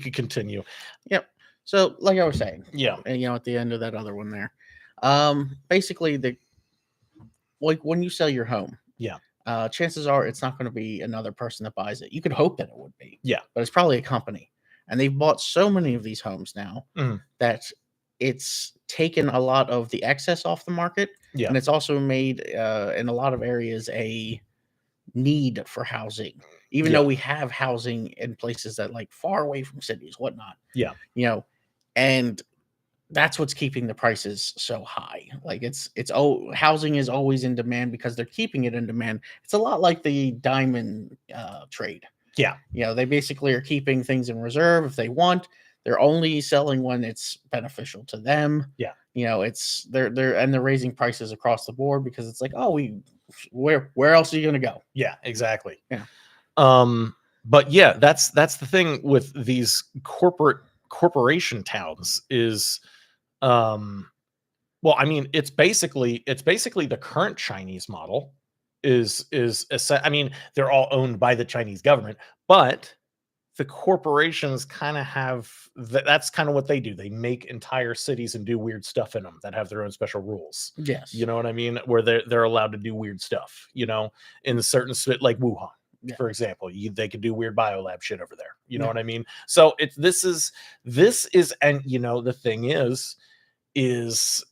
could continue. Yep. So, like I was saying, Yeah. and at the end of that other one there, basically when you sell your home, Yeah. chances are it's not going to be another person that buys it. You could hope that it would be, Yeah. but it's probably a company, and they've bought so many of these homes now that it's taken a lot of the excess off the market, Yeah. and it's also made in a lot of areas a need for housing, even though we have housing in places that like far away from cities, whatnot. Yeah. And that's what's keeping the prices so high. Like housing is always in demand because they're keeping it in demand. It's a lot like the diamond trade. Yeah. They basically are keeping things in reserve if they want. They're only selling when it's beneficial to them. Yeah. They're raising prices across the board because it's like, where else are you going to go? Yeah, exactly. Yeah. But yeah, that's the thing with these corporation towns is, well, I mean, it's basically the current Chinese model is I mean, they're all owned by the Chinese government, but the corporations kind of have that's kind of what they do. They make entire cities and do weird stuff in them that have their own special rules. Yes. You know what I mean? Where they're allowed to do weird stuff, in certain like Wuhan, for example, they could do weird biolab shit over there. You know what I mean? So this is, and the thing is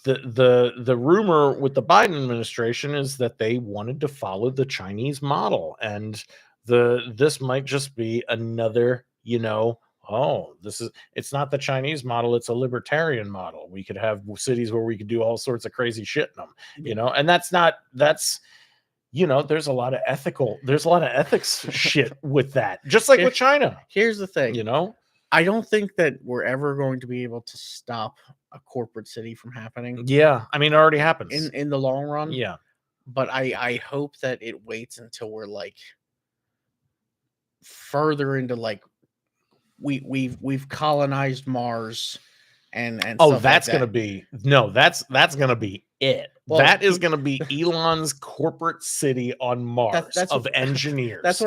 the rumor with the Biden administration is that they wanted to follow the Chinese model, and this might just be another, it's not the Chinese model, it's a libertarian model. We could have cities where we could do all sorts of crazy shit in them, and there's a lot of ethics shit with that, just like with China. Here's the thing, I don't think that we're ever going to be able to stop a corporate city from happening. Yeah, I mean, it already happens in the long run. Yeah, but I hope that it waits until we're like further into like we've colonized Mars and that's gonna be that's gonna be it. Well, that is gonna be Elon's corporate city on Mars of engineers. That's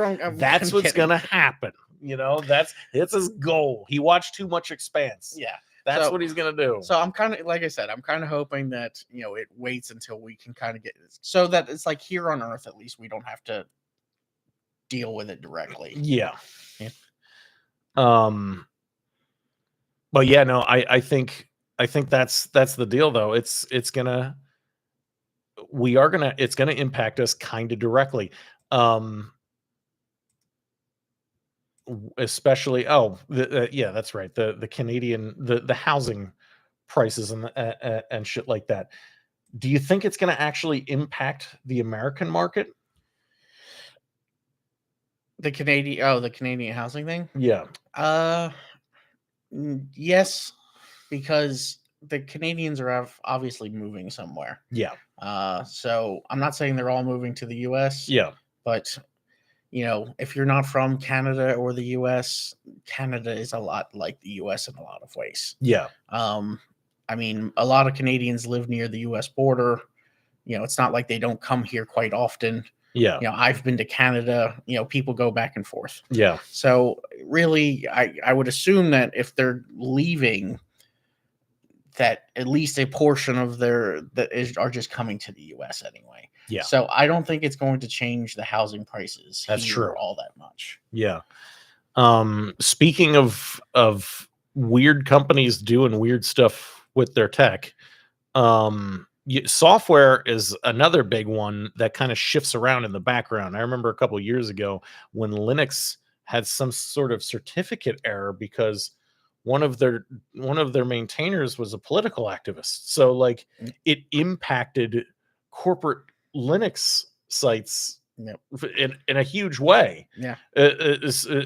what's gonna happen. It's his goal. He watched too much Expanse. Yeah. That's what he's gonna do. So I'm kind of, like I said, I'm kind of hoping that it waits until we can kind of get so that it's like here on Earth, at least we don't have to deal with it directly. Yeah. But yeah, no, I think that's the deal though. It's gonna impact us kind of directly. Especially yeah, that's right, the Canadian the housing prices and shit like that. Do you think it's going to actually impact the American market? The Canadian housing thing? Yeah. Yes, because the Canadians are obviously moving somewhere. Yeah. So I'm not saying they're all moving to the US. Yeah. But if you're not from Canada or the US, Canada is a lot like the US in a lot of ways. Yeah. I mean, a lot of Canadians live near the US border. It's not like they don't come here quite often. Yeah. I've been to Canada, people go back and forth. Yeah. So really, I would assume that if they're leaving, that at least a portion of are just coming to the US anyway. Yeah. So I don't think it's going to change the housing prices. That's true. All that much. Yeah. Speaking of weird companies doing weird stuff with their tech, software is another big one that kind of shifts around in the background. I remember a couple of years ago when Linux had some sort of certificate error because one of their maintainers was a political activist. So like it impacted corporate Linux sites in a huge way. Yeah.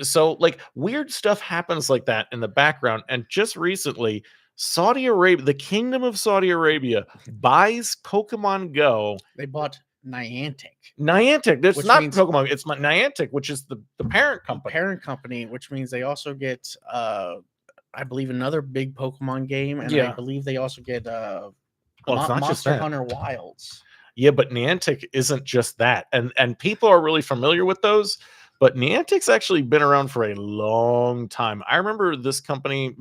So like weird stuff happens like that in the background. And just recently, Saudi Arabia, the Kingdom of Saudi Arabia, buys Pokemon Go. They bought Niantic. That's not Pokemon. It's Niantic, which is the parent company. Parent company, which means they also get, I believe, another big Pokemon game, and I believe they also get Monster Hunter Wilds. Yeah, but Niantic isn't just that, and people are really familiar with those. But Niantic's actually been around for a long time. I remember this company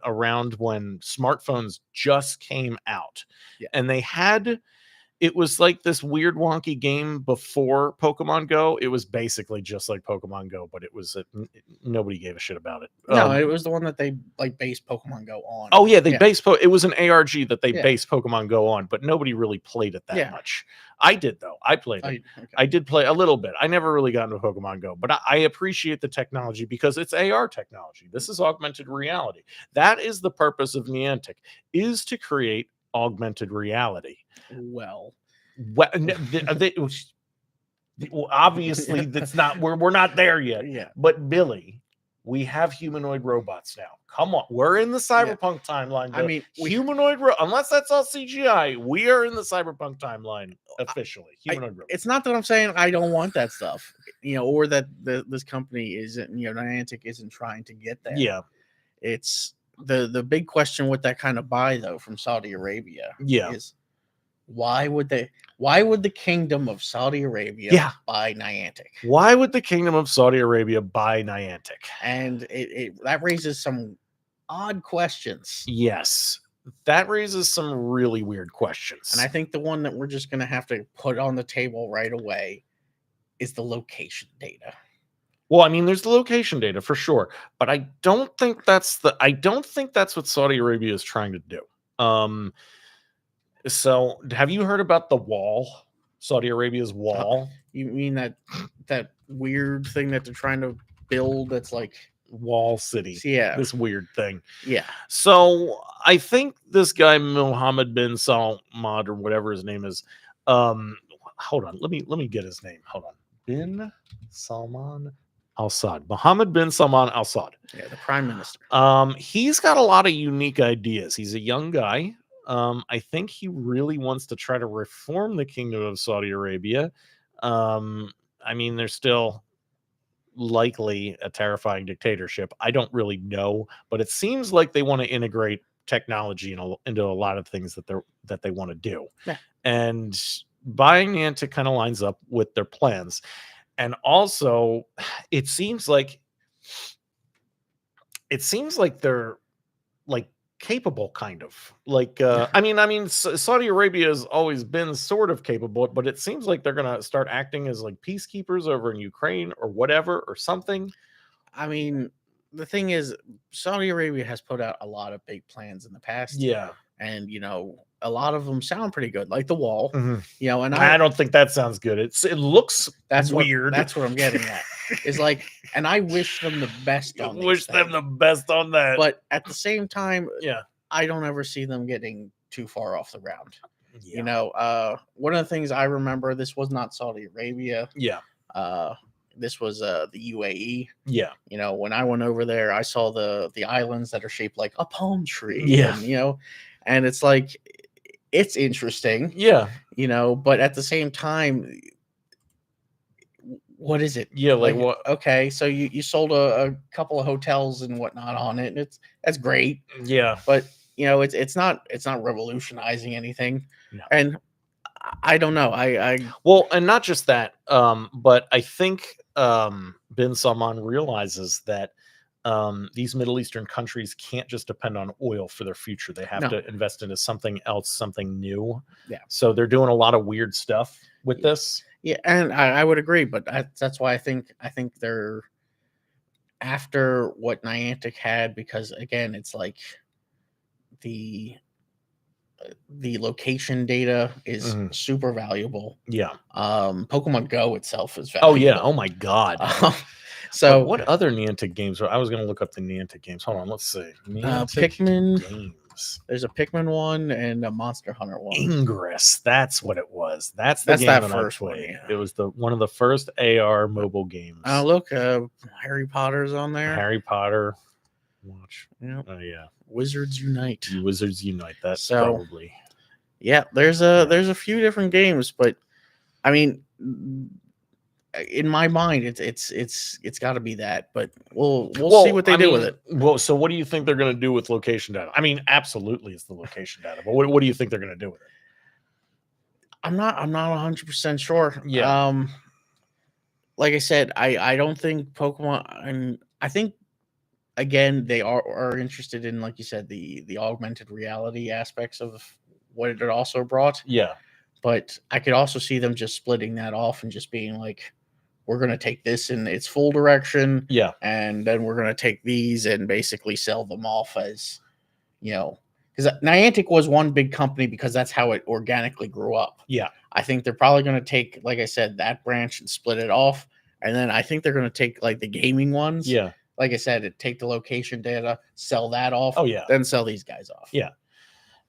around when smartphones just came out, Yeah. and they had it was like this weird wonky game before Pokemon Go. It was basically just like Pokemon Go, but it was nobody gave a shit about it. No, it was the one that they like based Pokemon Go on. Oh yeah, they Yeah. based it was an ARG that they Yeah. based Pokemon Go on, but nobody really played it that Yeah. much. I did though. I played it. Okay. I did play a little bit. I never really got into Pokemon Go, but I appreciate the technology because it's AR technology. This is augmented reality. That is the purpose of Niantic, is to create augmented reality. Well, obviously that's not we're not there yet. Yeah. But Billy, we have humanoid robots now. Come on, we're in the cyberpunk timeline. I mean, humanoid unless that's all CGI, we are in the cyberpunk timeline officially. Humanoid robots. It's not that I'm saying I don't want that stuff, or that this company isn't, Niantic isn't trying to get there. Yeah, it's the big question with that kind of buy though from Saudi Arabia. Yeah, is why would the kingdom of Saudi Arabia buy Niantic? Why would the kingdom of Saudi Arabia buy Niantic? And that raises some odd questions. Yes, that raises some really weird questions. And I think the one that we're just going to have to put on the table right away is the location data. Well, I mean, there's the location data for sure, but I don't think that's what Saudi Arabia is trying to do. So have you heard about the wall? Saudi Arabia's wall? You mean that weird thing that they're trying to build that's like Wall City? Yeah. This weird thing. Yeah. So I think this guy Mohammed bin Salman or whatever his name is. Hold on. Let me get his name. Hold on. Bin Salman Al-Saud. Mohammed bin Salman Al-Saud. Yeah, the prime minister. He's got a lot of unique ideas. He's a young guy. I think he really wants to try to reform the kingdom of Saudi Arabia. I mean, they're still likely a terrifying dictatorship. I don't really know, but it seems like they want to integrate technology into a lot of things that they want to do. Yeah. And buying Niantic kind of lines up with their plans. And also, it seems like they're like capable, kind of like I mean Saudi Arabia has always been sort of capable, but it seems like they're gonna start acting as like peacekeepers over in Ukraine or whatever or something. I mean, the thing is, Saudi Arabia has put out a lot of big plans in the past. Yeah. And a lot of them sound pretty good, like the wall. Mm-hmm. And I don't think that sounds good. It looks weird. That's what I'm getting at. Is like, and I wish them the best on them the best on that. But at the same time, yeah, I don't ever see them getting too far off the ground. Yeah. One of the things I remember, this was not Saudi Arabia. Yeah. This was the UAE. Yeah. When I went over there, I saw the islands that are shaped like a palm tree. Yeah. And it's like, it's interesting. Yeah. But at the same time, what is it? Yeah, like what? Okay, so you sold a couple of hotels and whatnot on it, and that's great. Yeah. But it's not revolutionizing anything. No. And I don't know. Well, and not just that, but I think bin Salman realizes that these Middle Eastern countries can't just depend on oil for their future. They have to invest into something else, something new. Yeah. So they're doing a lot of weird stuff with this. Yeah, and I would agree, but that's why I think they're after what Niantic had, because again, it's like the location data is super valuable. Yeah. Pokemon Go itself is valuable. Oh yeah. Oh my God. So what other Niantic games? I was going to look up the Niantic games. Hold on. Let's see. Pikmin games. There's a Pikmin one and a Monster Hunter one. Ingress. That's what it was. That's the game that first one. Yeah. It was one of the first AR mobile games. Oh, look. Harry Potter's on there. Harry Potter. Watch. Yeah. Oh yeah. Wizards Unite. Wizards Unite. That's probably. Yeah, there's a few different games, but I mean, in my mind, it's got to be that. But we'll see what they do with it. Well, so what do you think they're going to do with location data? I mean, absolutely, it's the location data. But what do you think they're going to do with it? I'm not 100% sure. Yeah. like I said, I don't think Pokemon, and I think again they are interested in, like you said, the augmented reality aspects of what it also brought. Yeah. But I could also see them just splitting that off and just being like, we're going to take this in its full direction, Yeah. and then we're going to take these and basically sell them off as, because Niantic was one big company because that's how it organically grew up. Yeah. I think they're probably going to take, like I said, that branch and split it off, and then I think they're going to take like the gaming ones. Yeah. Like I said, take the location data, sell that off. Oh, yeah. Then sell these guys off. Yeah.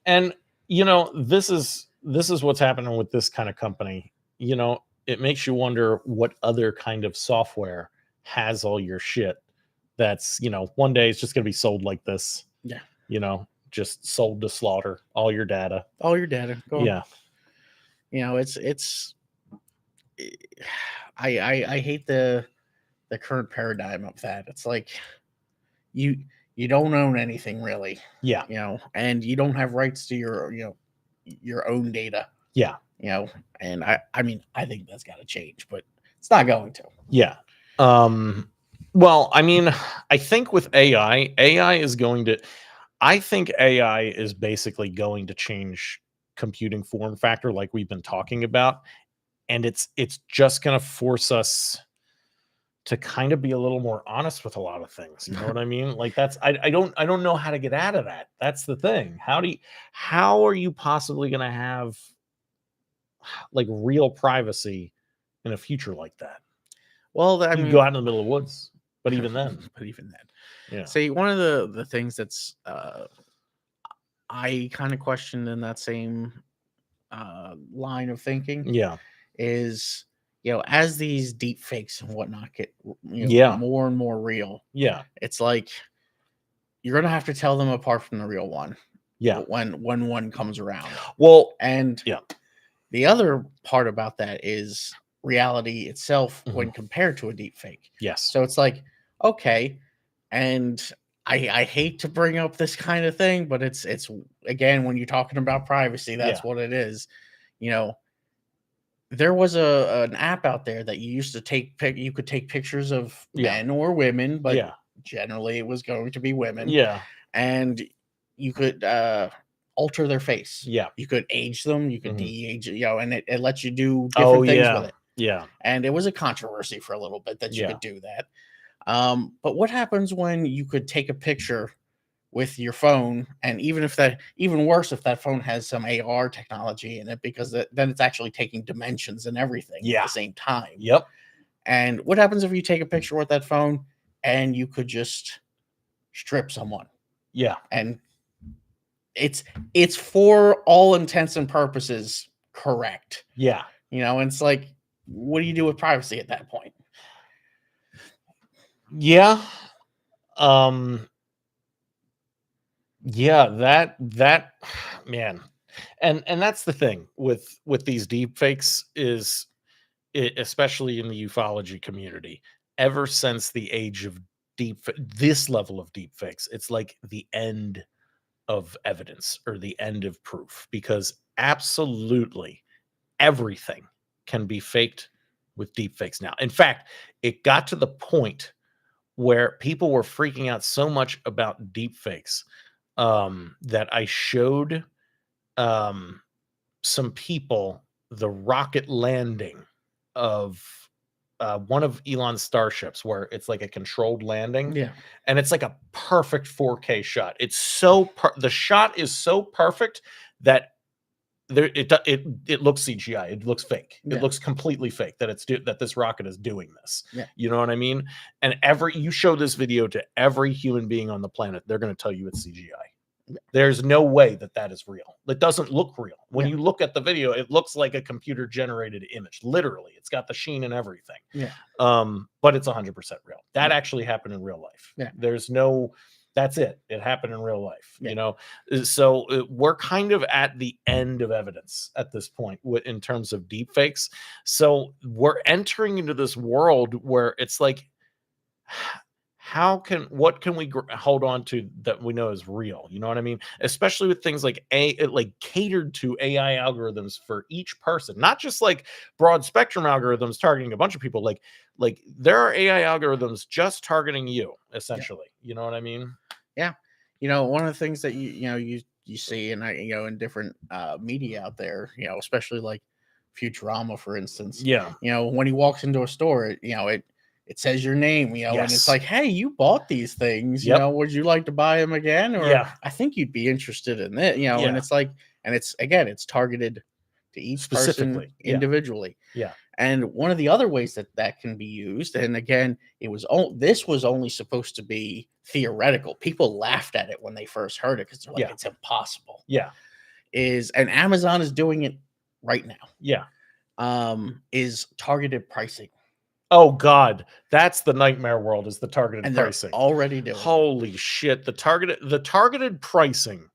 And this is what's happening with this kind of company. It makes you wonder what other kind of software has all your shit that's, one day it's just going to be sold like this. Yeah. Just sold to slaughter all your data. All your data. Go Yeah. It's I hate the current paradigm of that. It's like you don't own anything really. Yeah. And you don't have rights to your own data. Yeah. And I mean, I think that's got to change, but it's not going to. Yeah. Well, I mean, I think with AI is going to, I think AI is basically going to change computing form factor like we've been talking about. And it's just going to force us to kind of be a little more honest with a lot of things. You know what I mean? Like I don't know how to get out of that. That's the thing. How are you possibly going to have like real privacy in a future like that? Well, I You mean, go out in the middle of the woods, but even then, yeah. See, one of the things that's I kind of questioned in that same line of thinking Yeah. is, as these deep fakes and whatnot get Yeah. more and more real, Yeah. it's like you're gonna have to tell them apart from the real one. Yeah. When one comes around. Well, And yeah. The other part about that is reality itself Mhm. when compared to a deep fake. Yes. So it's like, okay, and I hate to bring up this kind of thing, but it's again, when you're talking about privacy, that's Yeah. what it is. There was an app out there that you used to you could take pictures of Yeah. men or women, but Yeah. generally it was going to be women. Yeah. And you could alter their face. Yeah. You could age them, you could Mhm. de-age, and it lets you do Oh, different things yeah. with it. Yeah. And it was a controversy for a little bit that you Yeah. could do that. But what happens when you could take a picture with your phone, and even worse if that phone has some AR technology in it, because then it's actually taking dimensions and everything at Yeah. the same time. Yep. And what happens if you take a picture with that phone and you could just strip someone? Yeah. And it's for all intents and purposes correct. Yeah. And it's like, what do you do with privacy at that point? Yeah. Yeah, that man. And that's the thing with these deep fakes is especially in the ufology community, ever since the age of this level of deep fakes, it's like the end of evidence or the end of proof, because absolutely everything can be faked with deep fakes now. In fact, it got to the point where people were freaking out so much about deep fakes that I showed some people the rocket landing of one of Elon's starships, where it's like a controlled landing. Yeah. And it's like a perfect 4K shot. It's the shot is so perfect that it looks CGI. It looks fake. Yeah. It looks completely fake that this rocket is doing this. Yeah. You know what I mean? And you show this video to every human being on the planet, they're going to tell you it's CGI. There's no way that is real. It doesn't look real. When you look at the video, it looks like a computer generated image. Literally, it's got the sheen and everything. Yeah. But it's 100% real. That actually happened in real life. Yeah. That's it. It happened in real life. So we're kind of at the end of evidence at this point in terms of deep fakes. So we're entering into this world where it's like, what can we hold on to that we know is real? You know what I mean? Especially with things like like catered to AI algorithms for each person, not just like broad spectrum algorithms targeting a bunch of people. Like there are AI algorithms just targeting you, Yeah. essentially. You know what I mean? Yeah. One of the things that you see, and in different media out there, especially like Futurama, for instance, Yeah. when he walks into a store, it says your name, and it's Yes. like, hey, you bought these things, Yep. would you like to buy them again? Or Yeah. I think you'd be interested in it, and Yeah. it's like, and it's again, it's targeted to each person Specifically. Yeah. individually. Yeah. And one of the other ways that can be used, and again, this was only supposed to be theoretical. People laughed at it when they first heard it because they're like, Yeah. it's impossible. Yeah. And Amazon is doing it right now. Yeah. Is targeted pricing, Oh God, that's the nightmare world, is the targeted and they're pricing. already doing it. Holy shit, the targeted pricing.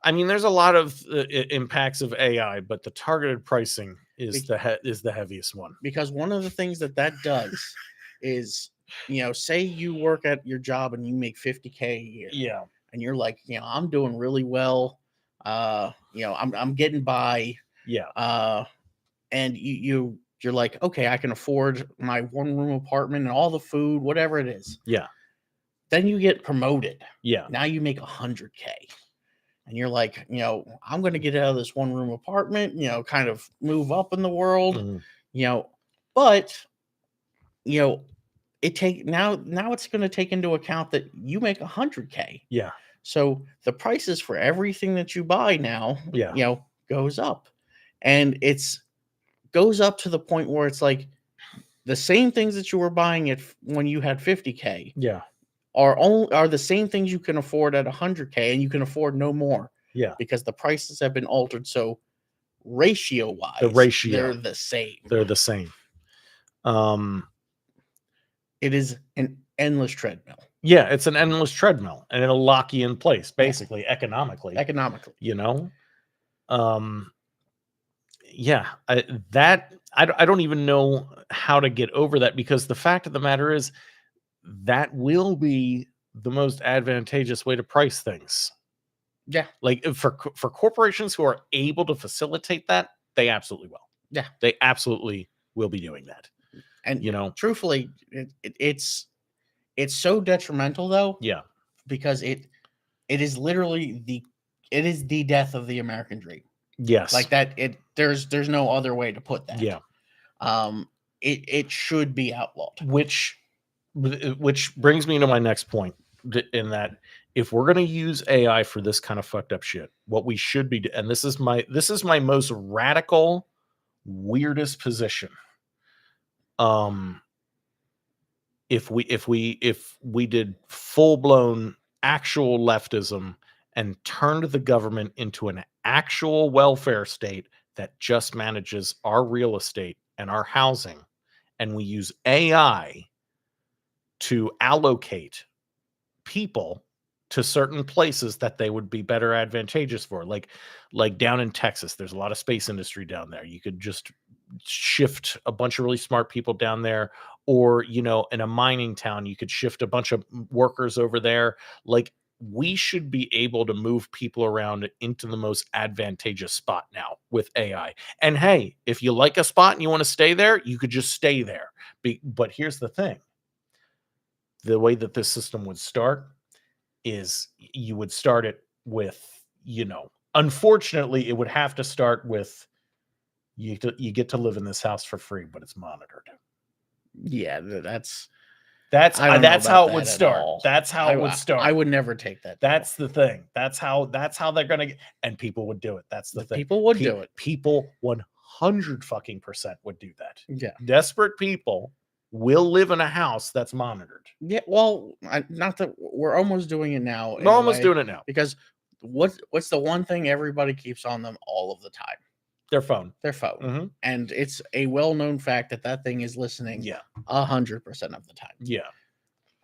I mean, there's a lot of impacts of AI, but the targeted pricing is the heaviest one. Because one of the things that does is, say you work at your job and you make 50K a year, Yeah. and you're like, I'm doing really well, I'm getting by, Yeah. and you're like, okay, I can afford my 1 room apartment and all the food, whatever it is. Yeah. Then you get promoted. Yeah. Now you make 100K, and you're like, I'm going to get out of this 1 room apartment, kind of move up in the world, Mhm. But now it's going to take into account that you make 100K. Yeah. So the prices for everything that you buy now, Yeah. goes up, and goes up to the point where it's like the same things that you were buying it when you had 50K Yeah. are the same things you can afford at 100K, and you can afford no more Yeah. because the prices have been altered. So ratio wise, The ratio. they're the same. They're the same. It is an endless treadmill. Yeah, it's an endless treadmill, and it'll lock you in place, basically, economically. Um, yeah, I don't even know how to get over that, because the fact of the matter is that will be the most advantageous way to price things. Yeah. Like for corporations who are able to facilitate that, they absolutely will. Yeah. They absolutely will be doing that. And truthfully, it's so detrimental though. Yeah. Because it is literally the death of the American dream. Yes. Like that, there's no other way to put that. Yeah. It should be outlawed. Which brings me to my next point, in that if we're going to use AI for this kind of fucked up shit, what we should be, and this is my most radical, weirdest position. If we did full blown actual leftism and turned the government into an actual welfare state that just manages our real estate and our housing, and we use AI to allocate people to certain places that they would be better advantageous for, like down in Texas, there's a lot of space industry down there. You could just shift a bunch of really smart people down there, or in a mining town, you could shift a bunch of workers over there. Like, we should be able to move people around into the most advantageous spot now with AI. And hey, if you like a spot and you want to stay there, you could just stay there. But here's the thing. The way that this system would start is you would start it with, unfortunately, it would have to start with, you get to live in this house for free, but it's monitored. Yeah, that's how it would start. That's how it would start. I would never take that. That's the thing. That's how they're gonna get, and people would do it. That's the thing. People would do it. People 100% would do that. Yeah. Desperate people will live in a house that's monitored. Yeah, well, not that we're almost doing it now. We're almost doing it now. Because what's the one thing everybody keeps on them all of the time? Their phone. Mm-hmm. And it's a well-known fact that thing is listening 100% of the time. Yeah.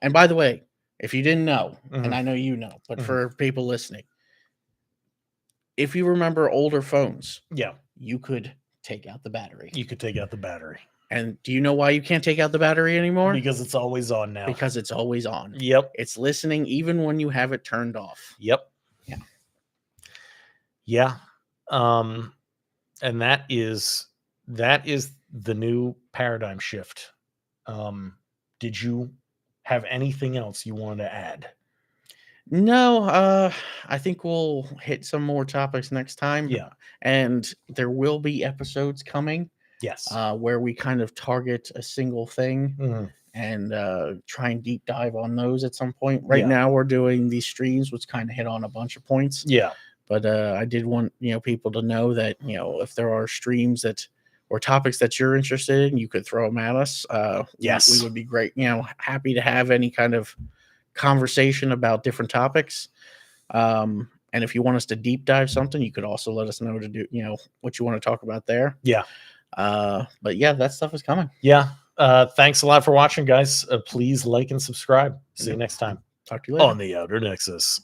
And by the way, if you didn't know, and I know you know, but for people listening, if you remember older phones, yeah, you could take out the battery. You could take out the battery. And do you know why you can't take out the battery anymore? Because it's always on now. Because it's always on. Yep. It's listening even when you have it turned off. Yep. Yeah. Yeah. And that is the new paradigm shift. Did you have anything else you wanted to add? No, I think we'll hit some more topics next time. Yeah. And there will be episodes coming Yes. where we kind of target a single thing Mhm. and try and deep dive on those at some point. Right Yeah. now, we're doing these streams, which kind of hit on a bunch of points. Yeah. But I did want people to know that if there are streams that or topics that you're interested in, you could throw them at us. Yes. we would be great. Happy to have any kind of conversation about different topics. And if you want us to deep dive something, you could also let us know to do what you want to talk about there. Yeah. But yeah, that stuff is coming. Yeah. Thanks a lot for watching, guys. Please like and subscribe. See you next time Talk to you later. on the Outer Nexus.